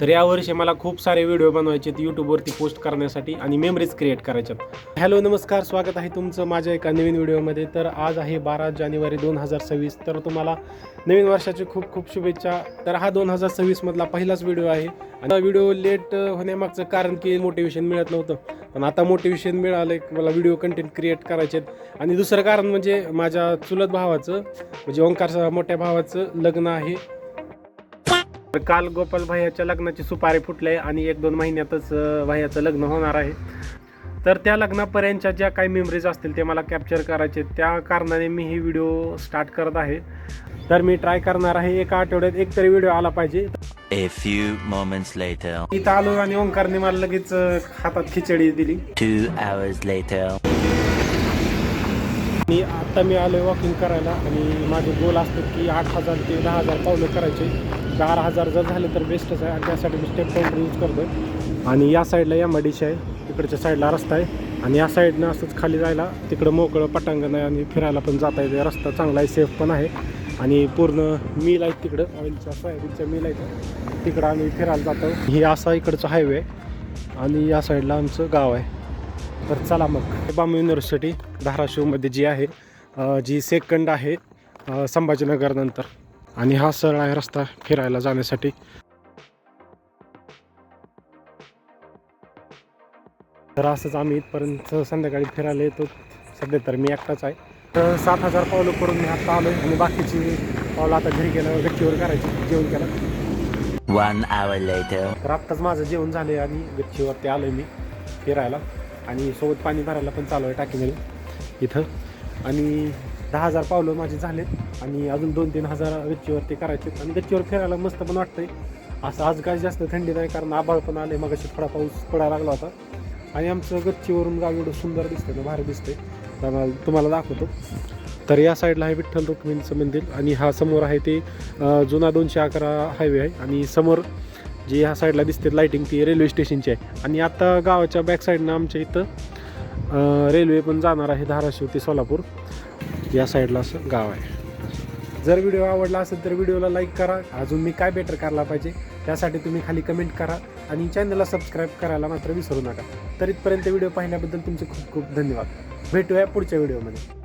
तर यावर्षी मला खूप सारे व्हिडिओ बनवायचे आहेत यूट्यूबवरती पोस्ट करण्यासाठी आणि मेमरीज क्रिएट करायच्यात। हॅलो नमस्कार, स्वागत आहे तुमचं माझ्या एका नवीन व्हिडिओमध्ये। तर आज आहे 12 जानेवारी 2026। तर तुम्हाला नवीन वर्षाची खूप खूप शुभेच्छा। तर हा 2026 मधला पहिलाच व्हिडिओ आहे आणि व्हिडिओ लेट होण्यामागचं कारण की मोटिवेशन मिळत नव्हतं, पण आता मोटिवेशन मिळालं की मला व्हिडिओ कंटेंट क्रिएट करायचे आहेत। आणि दुसरं कारण म्हणजे माझ्या चुलत भावाचं म्हणजे ओंकारच्या मोठ्या भावाचं लग्न आहे। तर काल गोपाल भैयाच्या लग्नाची सुपारी फुटले आणि 1-2 महिन्यातच भैयाचं लग्न होणार आहे। तर त्या लग्नापर्यंतच्या ज्या काही मेमरीज असतील ते मला कॅप्चर करायचे, त्या कारणाने मी ही व्हिडिओ स्टार्ट करत आहे। तर मी ट्राय करणार आहे एका आठवड्यात एक तरी व्हिडिओ आला पाहिजे। A few moments later. इथं आलो आणि ओंकारने मला लगेच हातात खिचडी दिली। 2 hours later. आता मी आलोय वॉकिंग करायला आणि माझे गोल असतात की 8,000 ते 10,000 पावलं करायचे। 12,000 जर झाले तर बेस्टच आहे आणि त्यासाठी मी स्टेप काउंटर यूज करतोय। आणि या साईडला MIDC आहे, तिकडच्या साईडला रस्ता आहे आणि या साईडनं असंच खाली जायला तिकडं मोकळं पटांगण आहे आणि फिरायला पण जाता येते। रस्ता चांगला आहे, सेफ पण आहे आणि पूर्ण मिल आहे तिकडं, ऑइलच्या सोयाबीनच्या मिल आहे तिकडं आम्ही फिरायला जातो। ही असा इकडचं हायवे आहे आणि या साईडला आमचं गाव आहे। तर चला मग, बांबू युनिव्हर्सिटी धाराशिवमध्ये जी आहे, जी सेकंड आहे संभाजीनगर नंतर, आणि हा सरळ आहे रस्ता फिरायला जाण्यासाठी। तर असंच आम्ही इथपर्यंत संध्याकाळी फिरायला येतो। सध्या तर मी एकटाच आहे। तर 7,000 पावलं करून मी आता आलो आहे आणि बाकीची पावलं आता घरी गेल्यावर गच्चीवर करायची। जेवण केलं 1 hour later. तर आत्ताच माझं जेवण झाले आणि गच्चीवरती आलो आहे मी फिरायला आणि सोबत पाणी भरायला पण चालू आहे टाकीमध्ये इथं। आणि 10,000 पावलं माझे झालेत आणि अजून 2-3 हजार गच्चीवरती करायचे आणि गच्चीवर फिरायला मस्त पण वाटतंय। असं आज काय जास्त थंडी नाही कारण आभाळ पण आले, मग अशी थोडा पाऊस पडायला लागला होता आणि आमचं गच्चीवरून गाव एवढं सुंदर दिसतंय ना, भारी दिसतंय। तर तुम्हाला दाखवतो। तर या साईडला आहे विठ्ठल रुक्मिणीचं मंदिर आणि हा समोर आहे ते जुना 211 हायवे आहे आणि समोर जी ह्या साईडला दिसते लाईटिंग ती रेल्वे स्टेशनची आहे। आणि आता गावाच्या बॅक साईडनं आमच्या इथं रेल्वे पण जाणार आहे धाराशिव ते सोलापूर, या साईडला असं गाव आहे। जर व्हिडिओ आवडला असेल तर व्हिडिओला लाईक करा। अजून मी काय बेटर करायला पाहिजे त्यासाठी तुम्ही खाली कमेंट करा आणि चॅनलला सबस्क्राईब करायला मात्र विसरू नका। तर इथपर्यंत व्हिडिओ पाहिल्याबद्दल तुमचे खूप खूप धन्यवाद। भेटूया पुढच्या व्हिडिओमध्ये।